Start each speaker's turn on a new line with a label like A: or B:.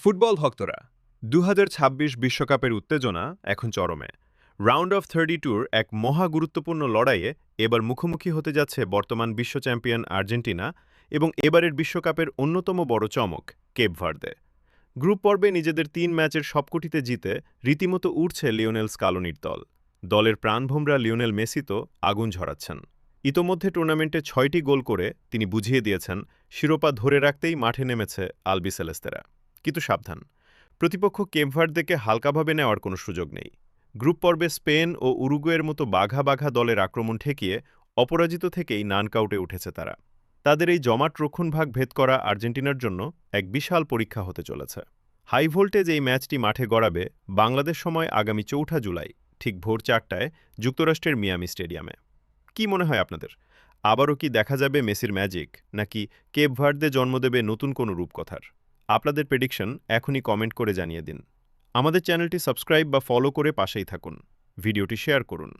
A: Football ভক্তরা ২০২৬ বিশ্বকাপের উত্তেজনা এখন চরমে। রাউন্ড অফ 32-র এক মহা গুরুত্বপূর্ণ লড়াইয়ে এবার মুখোমুখি হতে যাচ্ছে বর্তমান বিশ্ব চ্যাম্পিয়ন আর্জেন্টিনা এবং এবারের বিশ্বকাপের অন্যতম বড় চমক কেপ ভার্দে। গ্রুপ পর্বে নিজেদের ৩ ম্যাচের সবকটিতে জিতে রীতিমতো উঠছে লিওনেল স্কালোনির দল। দলের প্রাণভোমরা লিওনেল মেসি তো আগুন ঝরাচ্ছেন। ইতোমধ্যে টুর্নামেন্টে ৬টি গোল করে তিনি বুঝিয়ে দিয়েছেন শিরোপা ধরে রাখতেই মাঠে নেমেছে আলবিসেলেস্তেরা। কিন্তু সাবধান, প্রতিপক্ষ কেপ ভার্দেকে হালকাভাবে নেওয়ার কোনো সুযোগ নেই। গ্রুপ পর্বে স্পেন ও উরুগুয়ের মতো বাঘা বাঘা দলের আক্রমণ ঠেকিয়ে অপরাজিত থেকেই নানকাউটে উঠেছে তারা। তাদের এই জমাট রক্ষণভাগ ভেদ করা আর্জেন্টিনার জন্য এক বিশাল পরীক্ষা হতে চলেছে। হাই ভোল্টেজ এই ম্যাচটি মাঠে গড়াবে বাংলাদেশ সময় আগামী ৪ঠা জুলাই ঠিক ভোর ৪টায় যুক্তরাষ্ট্রের মিয়ামি স্টেডিয়ামে। কি মনে হয় আপনাদের? আবারও কি দেখা যাবে মেসির ম্যাজিক, নাকি কেপ ভার্দে জন্ম দেবে নতুন কোনো রূপকথার? আপনাদের প্রেডিকশন এখনই কমেন্ট করে জানিয়ে দিন। আমাদের চ্যানেলটি সাবস্ক্রাইব বা ফলো করে পাশেই থাকুন। ভিডিওটি শেয়ার করুন।